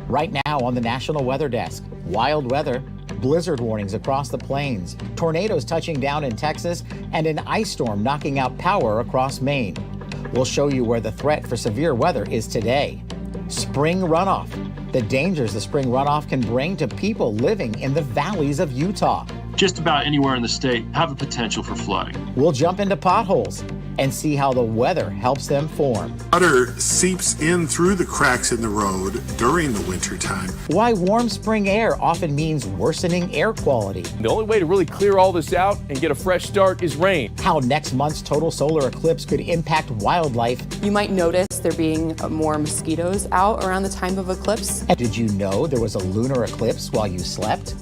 Right now on the National Weather Desk, wild weather, blizzard warnings across the plains, tornadoes touching down in Texas, and an ice storm knocking out power across Maine. We'll show you where the threat for severe weather is today. Spring runoff, the dangers the spring runoff can bring to people living in the valleys of Utah. Just about anywhere in the state have a potential for flooding. We'll jump into potholes and see how the weather helps them form. Water seeps in through the cracks in the road during the winter time. Why warm spring air often means worsening air quality. The only way to really clear all this out and get a fresh start is rain. How next month's total solar eclipse could impact wildlife. You might notice there being more mosquitoes out around the time of eclipse. And did you know there was a lunar eclipse while you slept?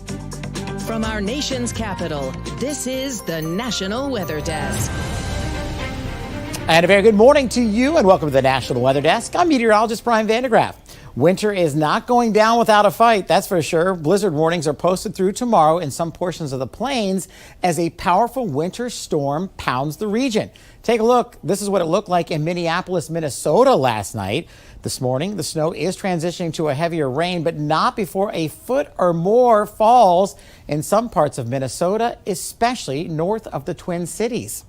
From our nation's capital, this is the National Weather Desk. And a very good morning to you and welcome to the National Weather Desk. I'm meteorologist Brian Vandegraff. Winter is not going down without a fight, that's for sure. Blizzard warnings are posted through tomorrow in some portions of the plains as a powerful winter storm pounds the region. Take a look. This is what it looked like in Minneapolis, Minnesota last night. This morning, the snow is transitioning to a heavier rain, but not before a foot or more falls in some parts of Minnesota, especially north of the Twin Cities.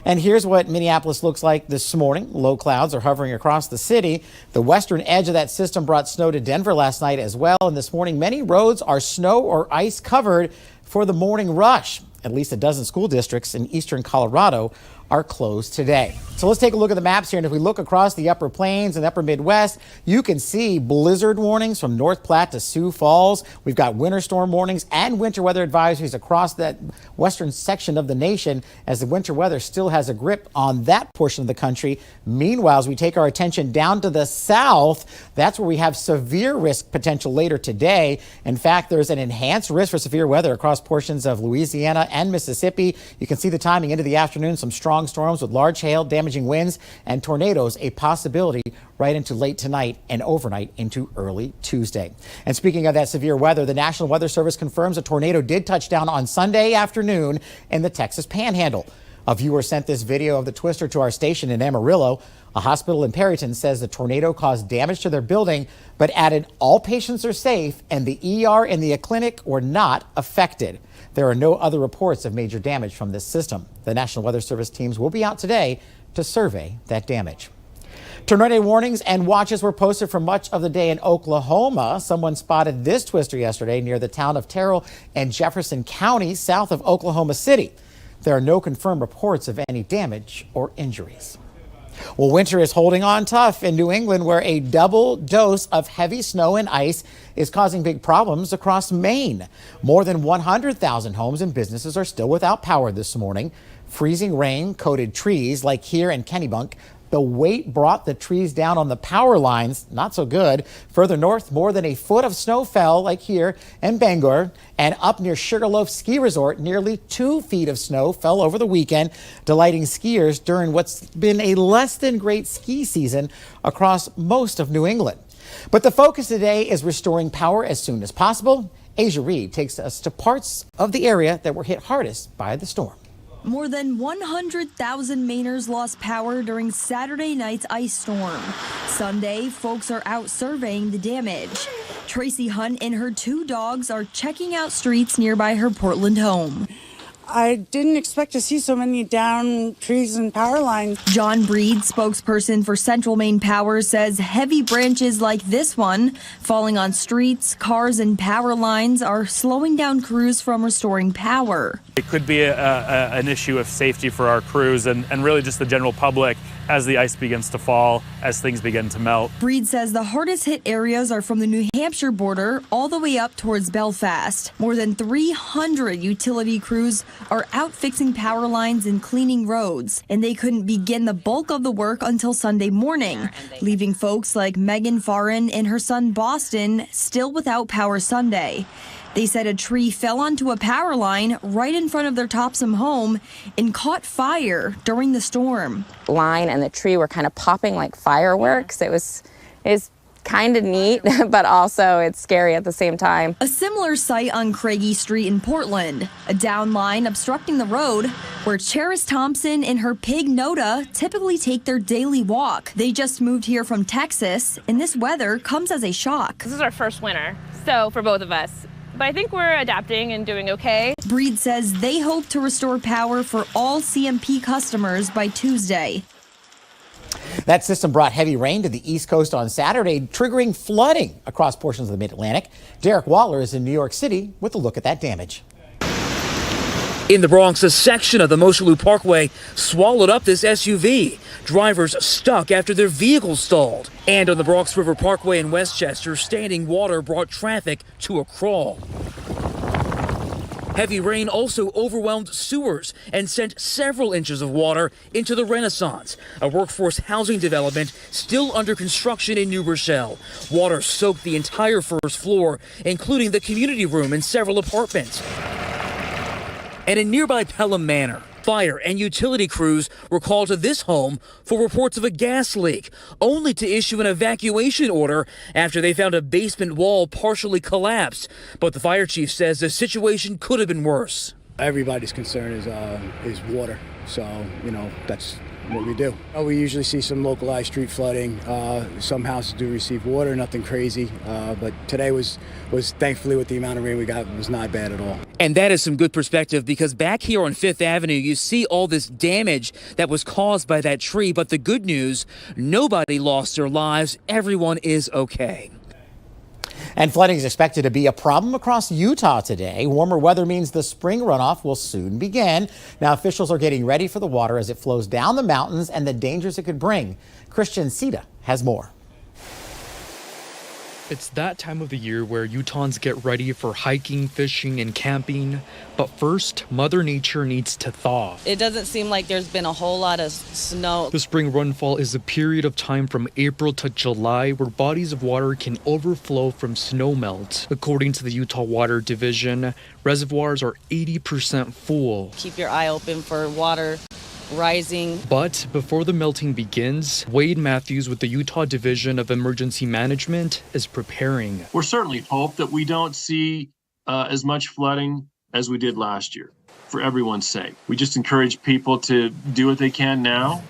And here's what Minneapolis looks like this morning. Low clouds are hovering across the city. The western edge of that system brought snow to Denver last night as well. And this morning, many roads are snow or ice covered for the morning rush. At least a dozen school districts in eastern Colorado are closed today. So let's take a look at the maps here. And if we look across the upper plains and upper Midwest, you can see blizzard warnings from North Platte to Sioux Falls. We've got winter storm warnings and winter weather advisories across that western section of the nation as the winter weather still has a grip on that portion of the country. Meanwhile, as we take our attention down to the south, that's where we have severe risk potential later today. In fact, there's an enhanced risk for severe weather across portions of Louisiana and Mississippi. You can see the timing into the afternoon, some strong storms with large hail, damaging winds, and tornadoes, a possibility right into late tonight and overnight into early Tuesday. And speaking of that severe weather, the National Weather Service confirms a tornado did touch down on Sunday afternoon in the Texas Panhandle. A viewer sent this video of the twister to our station in Amarillo. A hospital in Perryton says the tornado caused damage to their building, but added all patients are safe and the ER and the clinic were not affected. There are no other reports of major damage from this system. The National Weather Service teams will be out today to survey that damage. Tornado warnings and watches were posted for much of the day in Oklahoma. Someone spotted this twister yesterday near the town of Terrell and Jefferson County, south of Oklahoma City. There are no confirmed reports of any damage or injuries. Well, winter is holding on tough in New England, where a double dose of heavy snow and ice is causing big problems across Maine. More than 100,000 homes and businesses are still without power this morning. Freezing rain coated trees like here in Kennebunk. The weight brought the trees down on the power lines. Not so good. Further north, more than a foot of snow fell, like here in Bangor. And up near Sugarloaf Ski Resort, nearly 2 feet of snow fell over the weekend, delighting skiers during what's been a less than great ski season across most of New England. But the focus today is restoring power as soon as possible. Asia Reed takes us to parts of the area that were hit hardest by the storm. More than 100,000 Mainers lost power during Saturday night's ice storm. Sunday, folks are out surveying the damage. Tracy Hunt and her 2 dogs are checking out streets nearby her Portland home. I didn't expect to see so many down trees and power lines. John Breed, spokesperson for Central Maine Power, says heavy branches like this one falling on streets, cars, and power lines are slowing down crews from restoring power. It could be an issue of safety for our crews and really just the general public as the ice begins to fall, as things begin to melt. Breed says the hardest hit areas are from the New Hampshire border all the way up towards Belfast. More than 300 utility crews are out fixing power lines and cleaning roads, and they couldn't begin the bulk of the work until Sunday morning, leaving folks like Megan Farin and her son Boston still without power Sunday. They said a tree fell onto a power line right in front of their Topsom home and caught fire during the storm. Line and the tree were kind of popping like fireworks. It was kind of neat, but also it's scary at the same time. A similar sight on Craigie Street in Portland, a down line obstructing the road where Cheris Thompson and her pig Noda typically take their daily walk. They just moved here from Texas, and this weather comes as a shock. This is our first winter, so for both of us. But I think we're adapting and doing okay. Breed says they hope to restore power for all CMP customers by Tuesday. That system brought heavy rain to the East Coast on Saturday, triggering flooding across portions of the Mid-Atlantic. Derek Waller is in New York City with a look at that damage. In the Bronx, a section of the Mosholu Parkway swallowed up this SUV. Drivers stuck after their vehicle stalled. And on the Bronx River Parkway in Westchester, standing water brought traffic to a crawl. Heavy rain also overwhelmed sewers and sent several inches of water into the Renaissance, a workforce housing development still under construction in New Rochelle. Water soaked the entire first floor, including the community room and several apartments. And in nearby Pelham Manor, fire and utility crews were called to this home for reports of a gas leak, only to issue an evacuation order after they found a basement wall partially collapsed. But the fire chief says the situation could have been worse. Everybody's concern is water, so, that's what we do. We usually see some localized street flooding. Some houses do receive water, nothing crazy, but today was thankfully, with the amount of rain we got, was not bad at all. And that is some good perspective, because back here on Fifth Avenue, you see all this damage that was caused by that tree. But the good news, nobody lost their lives. Everyone is okay. And flooding is expected to be a problem across Utah today. Warmer weather means the spring runoff will soon begin. Now, officials are getting ready for the water as it flows down the mountains and the dangers it could bring. Christian Sita has more. It's that time of the year where Utahns get ready for hiking, fishing, and camping. But first, Mother Nature needs to thaw. It doesn't seem like there's been a whole lot of snow. The spring runfall is a period of time from April to July where bodies of water can overflow from snowmelt. According to the Utah Water Division, reservoirs are 80% full. Keep your eye open for water rising. But before the melting begins, Wade Matthews with the Utah Division of Emergency Management is preparing. We're certainly hope that we don't see as much flooding as we did last year, for everyone's sake. We just encourage people to do what they can now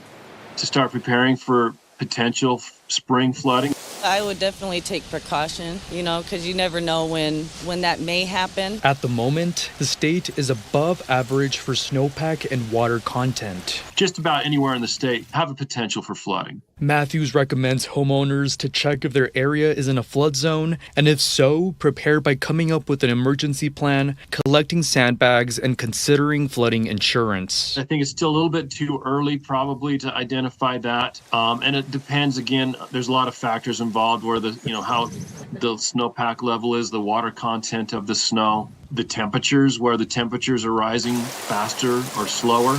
to start preparing for potential spring flooding. I would definitely take precaution, because you never know when that may happen. At the moment, the state is above average for snowpack and water content. Just about anywhere in the state have a potential for flooding. Matthews recommends homeowners to check if their area is in a flood zone, and if so, prepare by coming up with an emergency plan, collecting sandbags, and considering flooding insurance. I think it's still a little bit too early probably to identify that. And it depends, again, there's a lot of factors involved where how the snowpack level is, the water content of the snow, the temperatures, where the temperatures are rising faster or slower.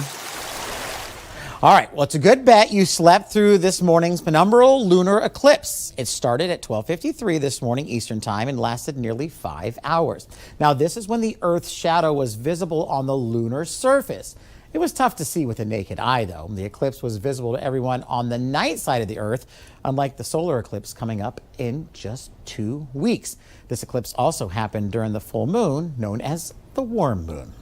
All right, well, it's a good bet you slept through this morning's penumbral lunar eclipse. It started at 12:53 this morning Eastern time and lasted nearly 5 hours. Now, this is when the Earth's shadow was visible on the lunar surface. It was tough to see with the naked eye, though. The eclipse was visible to everyone on the night side of the Earth, unlike the solar eclipse coming up in just 2 weeks. This eclipse also happened during the full moon, known as the warm moon.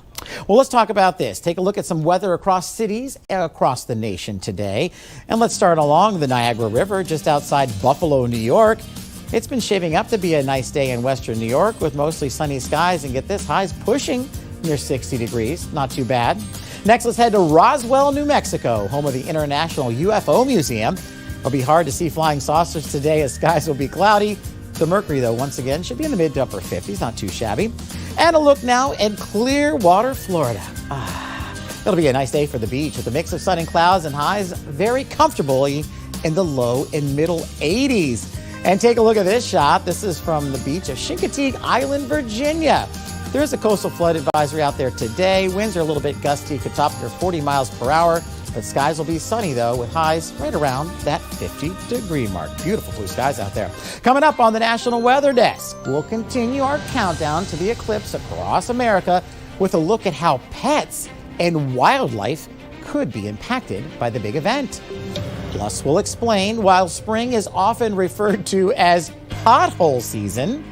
Well, let's talk about this. Take a look at some weather across cities across the nation today. And let's start along the Niagara River just outside Buffalo, New York. It's been shaping up to be a nice day in western New York with mostly sunny skies, and get this, highs pushing near 60 degrees. Not too bad. Next, let's head to Roswell, New Mexico, home of the International UFO Museum. It'll be hard to see flying saucers today as skies will be cloudy. The mercury, though, once again, should be in the mid to upper 50s, not too shabby. And a look now at Clearwater, Florida. It'll be a nice day for the beach with a mix of sun and clouds and highs very comfortably in the low and middle 80s. And take a look at this shot. This is from the beach of Chincoteague Island, Virginia. There is a coastal flood advisory out there today. Winds are a little bit gusty, could top near 40 miles per hour. But skies will be sunny, though, with highs right around that 50-degree mark. Beautiful blue skies out there. Coming up on the National Weather Desk, we'll continue our countdown to the eclipse across America with a look at how pets and wildlife could be impacted by the big event. Plus, we'll explain while spring is often referred to as pothole season.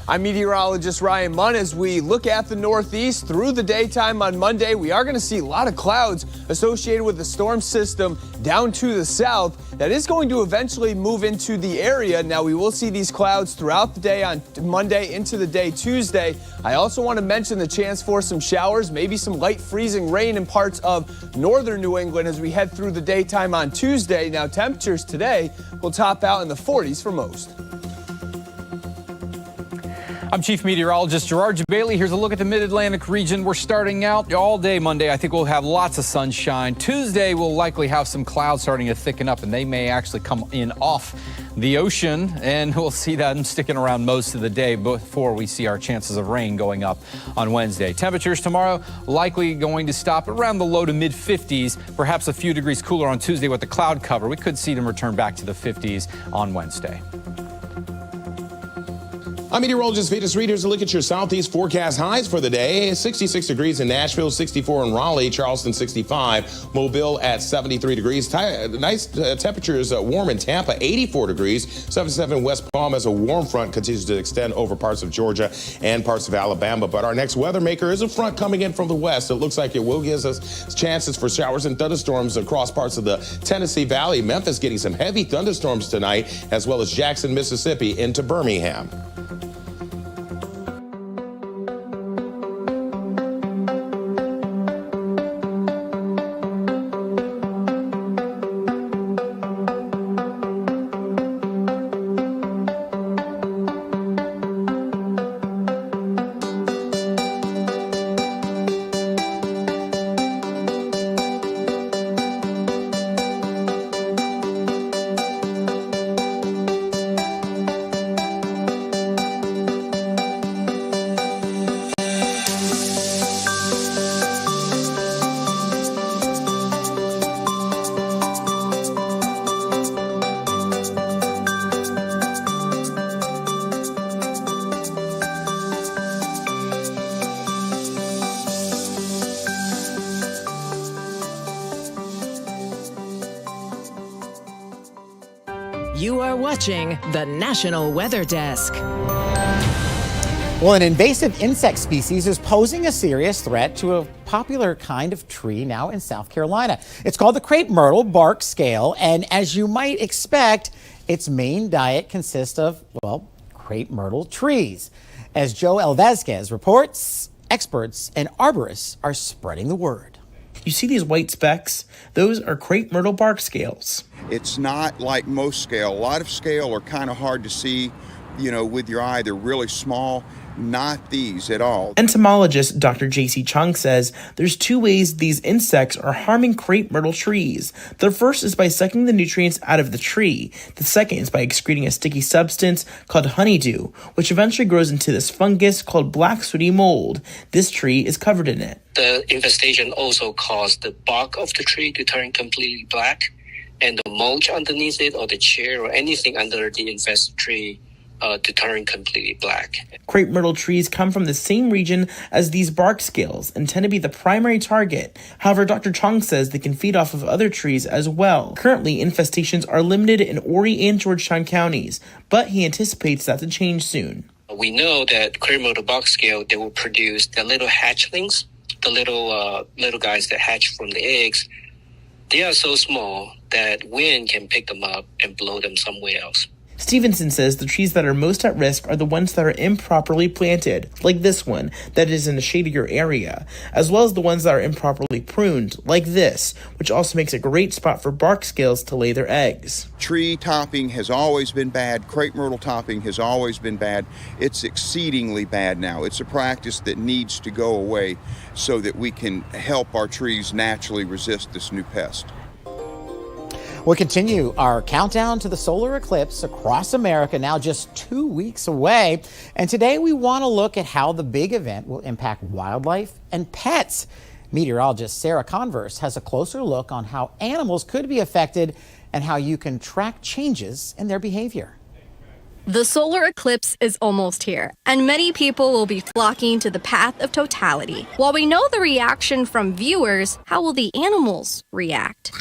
I'm meteorologist Ryan Munn. As we look at the Northeast through the daytime on Monday, we are going to see a lot of clouds associated with the storm system down to the south that is going to eventually move into the area. Now, we will see these clouds throughout the day on Monday into the day Tuesday. I also want to mention the chance for some showers, maybe some light freezing rain in parts of northern New England as we head through the daytime on Tuesday. Now, temperatures today will top out in the 40s for most. I'm Chief Meteorologist Gerard Bailey. Here's a look at the Mid-Atlantic region. We're starting out all day Monday. I think we'll have lots of sunshine. Tuesday, we'll likely have some clouds starting to thicken up, and they may actually come in off the ocean, and we'll see them sticking around most of the day before we see our chances of rain going up on Wednesday. Temperatures tomorrow likely going to stop around the low to mid 50s, perhaps a few degrees cooler on Tuesday with the cloud cover. We could see them return back to the 50s on Wednesday. I'm meteorologist Vetus Reed. Here's a look at your southeast forecast highs for the day. 66 degrees in Nashville, 64 in Raleigh, Charleston 65, Mobile at 73 degrees. Nice temperatures, warm in Tampa, 84 degrees, 77 in West Palm as a warm front continues to extend over parts of Georgia and parts of Alabama. But our next weather maker is a front coming in from the west. It looks like it will give us chances for showers and thunderstorms across parts of the Tennessee Valley. Memphis getting some heavy thunderstorms tonight, as well as Jackson, Mississippi into Birmingham. You are watching the National Weather Desk. Well, an invasive insect species is posing a serious threat to a popular kind of tree now in South Carolina. It's called the Crepe Myrtle bark scale, and as you might expect, its main diet consists of, well, crepe myrtle trees. As Joe Elvazquez reports, experts and arborists are spreading the word. You see these white specks? Those are crepe myrtle bark scales. It's not like most scale. A lot of scale are kind of hard to see, with your eye. They're really small. Not these at all. Entomologist Dr. J.C. Chung says there's two ways these insects are harming crepe myrtle trees. The first is by sucking the nutrients out of the tree. The second is by excreting a sticky substance called honeydew, which eventually grows into this fungus called black sooty mold. This tree is covered in it. The infestation also caused the bark of the tree to turn completely black, and the mulch underneath it, or the chair, or anything under the infested tree to turn completely black. Crepe myrtle trees come from the same region as these bark scales and tend to be the primary target. However, Dr. Chong says they can feed off of other trees as well. Currently, infestations are limited in Horry and Georgetown counties, but he anticipates that to change soon. We know that crepe myrtle bark scale, they will produce the little hatchlings, the little guys that hatch from the eggs. They are so small that wind can pick them up and blow them somewhere else. Stevenson says the trees that are most at risk are the ones that are improperly planted, like this one that is in a shadier area, as well as the ones that are improperly pruned, like this, which also makes a great spot for bark scales to lay their eggs. Tree topping has always been bad. Crepe myrtle topping has always been bad. It's exceedingly bad now. It's a practice that needs to go away so that we can help our trees naturally resist this new pest. We'll continue our countdown to the solar eclipse across America, now just 2 weeks away. And today we want to look at how the big event will impact wildlife and pets. Meteorologist Sarah Converse has a closer look on how animals could be affected and how you can track changes in their behavior. The solar eclipse is almost here, and many people will be flocking to the path of totality. While we know the reaction from viewers, how will the animals react?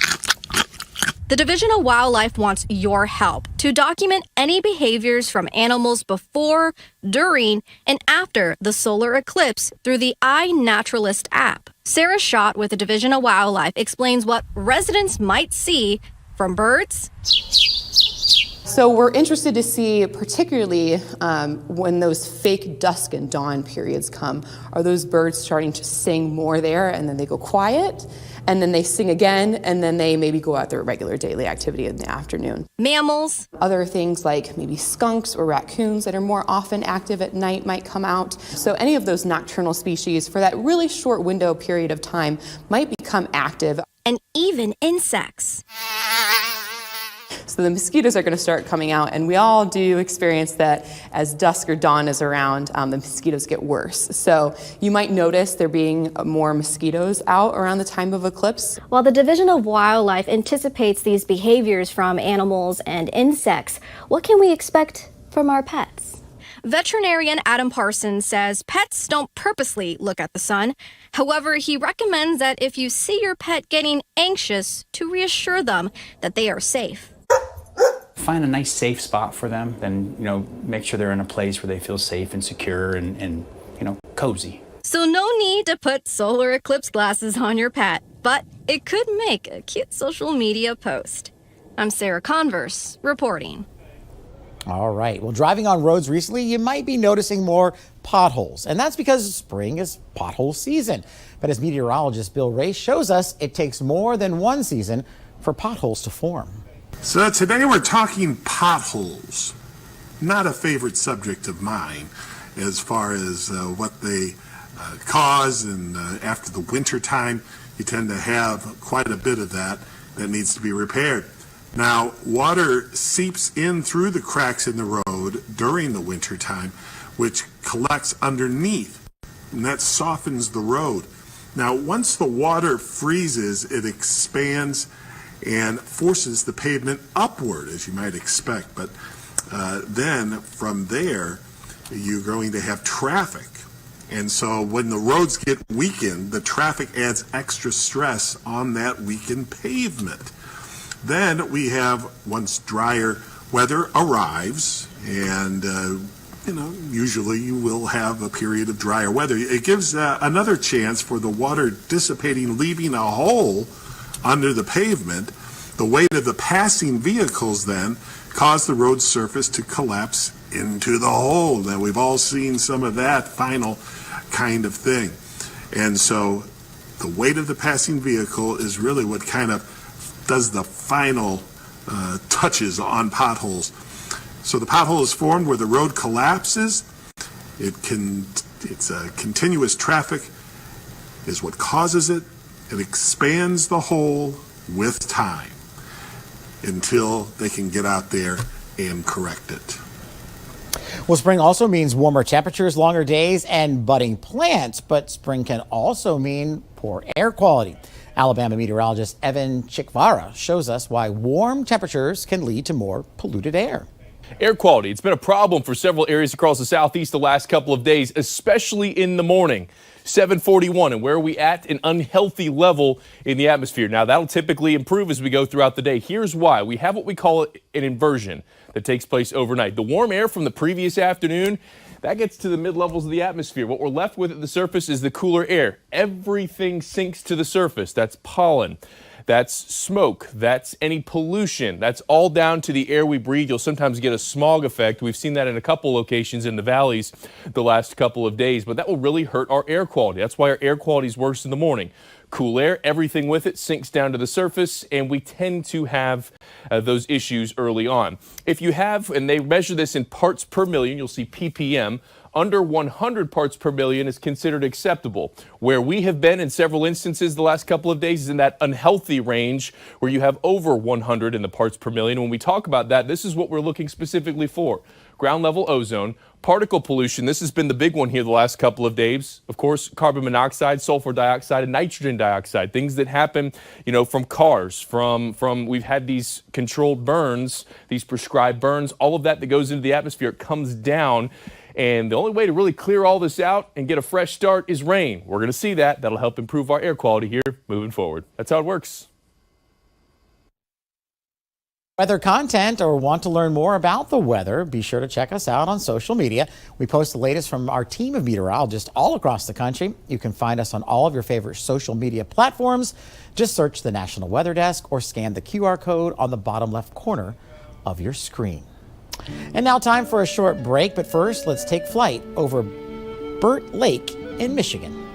The Division of Wildlife wants your help to document any behaviors from animals before, during, and after the solar eclipse through the iNaturalist app. Sarah Schott with the Division of Wildlife explains what residents might see from birds. So we're interested to see, particularly when those fake dusk and dawn periods come, are those birds starting to sing more there and then they go quiet? And then they sing again, and then they maybe go out their regular daily activity in the afternoon. Mammals. Other things like maybe skunks or raccoons that are more often active at night might come out. So any of those nocturnal species for that really short window period of time might become active. And even insects. So the mosquitoes are going to start coming out, and we all do experience that as dusk or dawn is around, the mosquitoes get worse. So you might notice there being more mosquitoes out around the time of eclipse. While the Division of Wildlife anticipates these behaviors from animals and insects, what can we expect from our pets? Veterinarian Adam Parsons says pets don't purposely look at the sun. However, he recommends that if you see your pet getting anxious, to reassure them that they are safe. Find a nice safe spot for them, then make sure they're in a place where they feel safe and secure and cozy. So no need to put solar eclipse glasses on your pet, but it could make a cute social media post. I'm Sarah Converse reporting. All right. Well, driving on roads recently, you might be noticing more potholes, and that's because spring is pothole season. But as meteorologist Bill Ray shows us, it takes more than one season for potholes to form. So today we're talking potholes. Not a favorite subject of mine as far as what they cause, and after the winter time you tend to have quite a bit of that needs to be repaired. Now, water seeps in through the cracks in the road during the winter time, which collects underneath, and that softens the road. Now, once the water freezes, it expands and forces the pavement upward, as you might expect. But then from there, you're going to have traffic. And so when the roads get weakened, the traffic adds extra stress on that weakened pavement. Then we have, once drier weather arrives, and usually you will have a period of drier weather. It gives another chance for the water dissipating, leaving a hole under the pavement. The weight of the passing vehicles then cause the road surface to collapse into the hole. Now, we've all seen some of that final kind of thing. And so the weight of the passing vehicle is really what kind of does the final touches on potholes. So the pothole is formed where the road collapses. It's a continuous traffic is what causes it. It expands the hole with time until they can get out there and correct it. Well, spring also means warmer temperatures, longer days, and budding plants, but spring can also mean poor air quality. Alabama meteorologist Evan Chikvara shows us why warm temperatures can lead to more polluted air. Air quality, it's been a problem for several areas across the southeast the last couple of days, especially in the morning. 741, and where are we at? An unhealthy level in the atmosphere. Now, that'll typically improve as we go throughout the day. Here's why. We have what we call an inversion that takes place overnight. The warm air from the previous afternoon, that gets to the mid-levels of the atmosphere. What we're left with at the surface is the cooler air. Everything sinks to the surface. That's pollen. That's smoke. That's any pollution. That's all down to the air we breathe. You'll sometimes get a smog effect. We've seen that in a couple locations in the valleys the last couple of days, but that will really hurt our air quality. That's why our air quality is worse in the morning. Cool air, everything with it sinks down to the surface, and we tend to have those issues early on. If you have, and they measure this in parts per million, you'll see ppm Under 100 parts per million is considered acceptable. Where we have been in several instances the last couple of days is in that unhealthy range where you have over 100 in the parts per million. When we talk about that, this is what we're looking specifically for. Ground level ozone, particle pollution. This has been the big one here the last couple of days. Of course, carbon monoxide, sulfur dioxide, and nitrogen dioxide, things that happen, from cars, from we've had these controlled burns, these prescribed burns, all of that goes into the atmosphere comes down. And the only way to really clear all this out and get a fresh start is rain. We're going to see that. That'll help improve our air quality here moving forward. That's how it works. Weather content or want to learn more about the weather, be sure to check us out on social media. We post the latest from our team of meteorologists all across the country. You can find us on all of your favorite social media platforms. Just search the National Weather Desk or scan the QR code on the bottom left corner of your screen. And now time for a short break, but first let's take flight over Burt Lake in Michigan.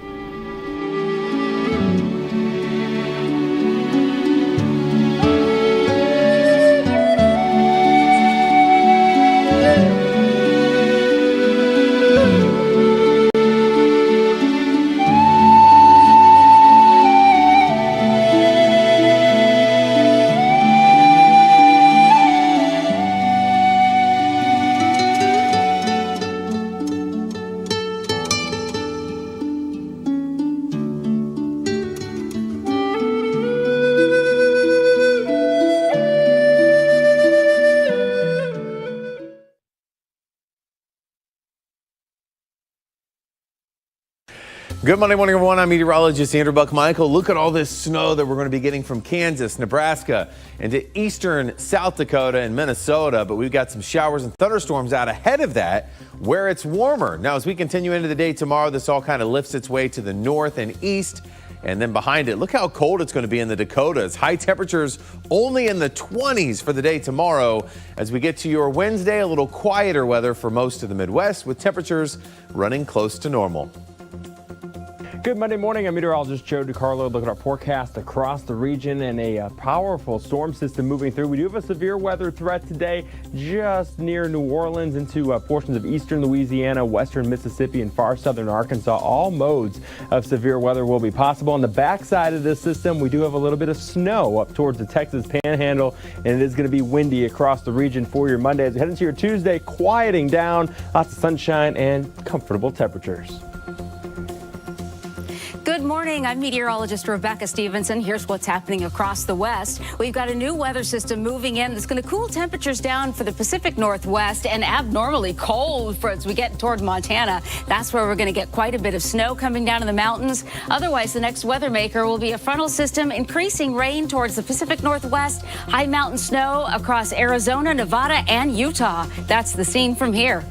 Good Monday morning, everyone. I'm meteorologist Andrew Buck-Michael. Look at all this snow that we're going to be getting from Kansas, Nebraska, into eastern South Dakota and Minnesota. But we've got some showers and thunderstorms out ahead of that where it's warmer. Now, as we continue into the day tomorrow, this all kind of lifts its way to the north and east. And then behind it, look how cold it's going to be in the Dakotas. High temperatures only in the 20s for the day tomorrow. As we get to your Wednesday, a little quieter weather for most of the Midwest with temperatures running close to normal. Good Monday morning. I'm meteorologist Joe DiCarlo. Look at our forecast across the region and a powerful storm system moving through. We do have a severe weather threat today just near New Orleans into portions of eastern Louisiana, western Mississippi, and far southern Arkansas. All modes of severe weather will be possible. On the backside of this system, we do have a little bit of snow up towards the Texas Panhandle, and it is going to be windy across the region for your Monday. As we head into your Tuesday, quieting down, lots of sunshine and comfortable temperatures. Good morning. I'm meteorologist Rebecca Stevenson. Here's what's happening across the West. We've got a new weather system moving in that's going to cool temperatures down for the Pacific Northwest and abnormally cold for as we get toward Montana. That's where we're going to get quite a bit of snow coming down in the mountains. Otherwise, the next weather maker will be a frontal system increasing rain towards the Pacific Northwest, high mountain snow across Arizona, Nevada, and Utah. That's the scene from here.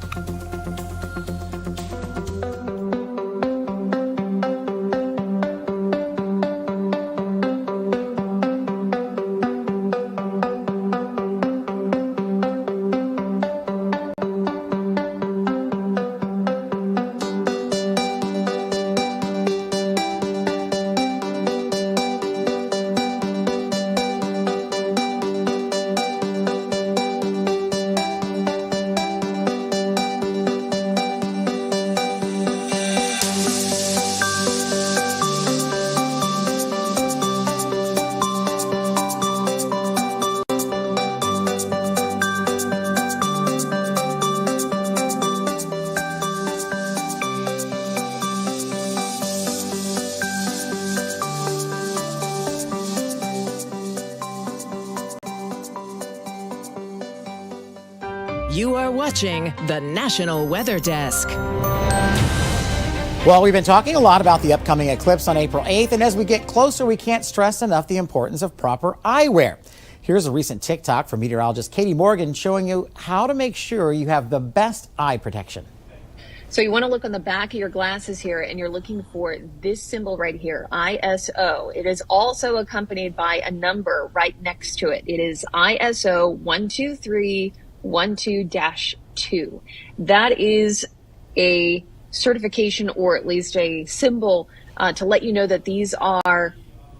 You are watching the National Weather Desk. Well, we've been talking a lot about the upcoming eclipse on April 8th, and as we get closer, we can't stress enough the importance of proper eyewear. Here's a recent TikTok from meteorologist Katie Morgan showing you how to make sure you have the best eye protection. So you want to look on the back of your glasses here, and you're looking for this symbol right here, ISO. It is also accompanied by a number right next to it. It is ISO 12312-2. That is a certification, or at least a symbol to let you know that these are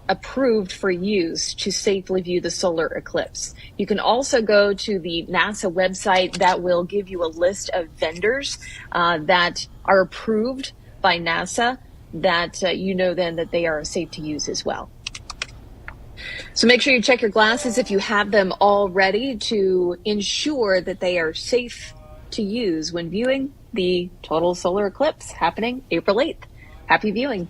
approved for use to safely view the solar eclipse. You can also go to the NASA website that will give you a list of vendors that are approved by NASA that you know then that they are safe to use as well. So make sure you check your glasses if you have them already to ensure that they are safe to use when viewing the total solar eclipse happening April 8th. Happy viewing.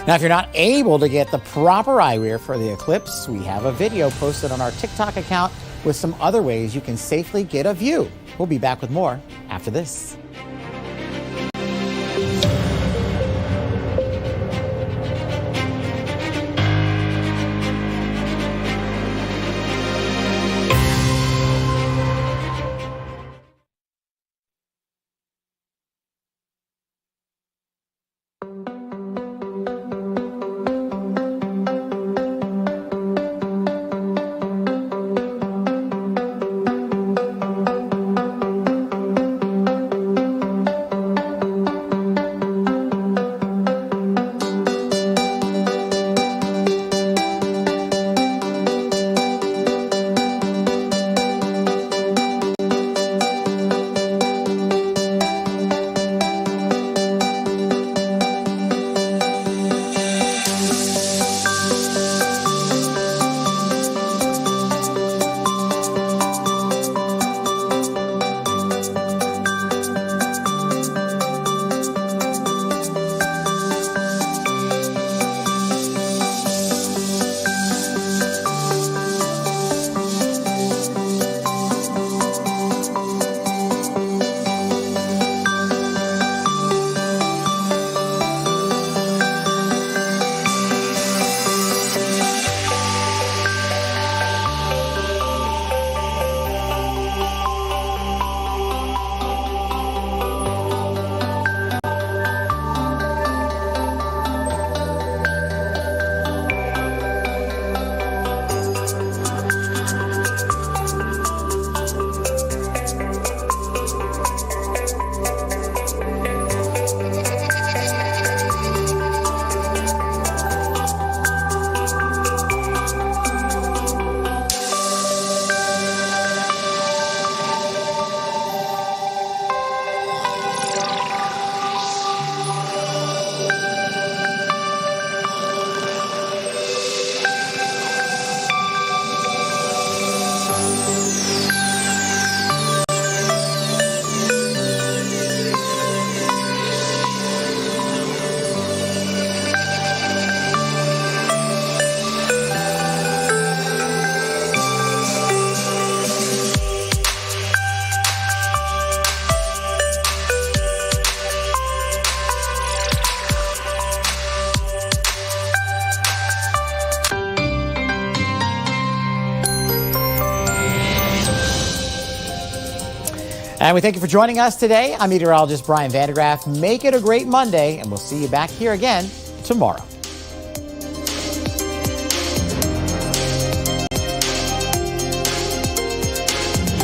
Now, if you're not able to get the proper eyewear for the eclipse, we have a video posted on our TikTok account with some other ways you can safely get a view. We'll be back with more after this. And we thank you for joining us today. I'm meteorologist Brian Vandergraff. Make it a great Monday, and we'll see you back here again tomorrow.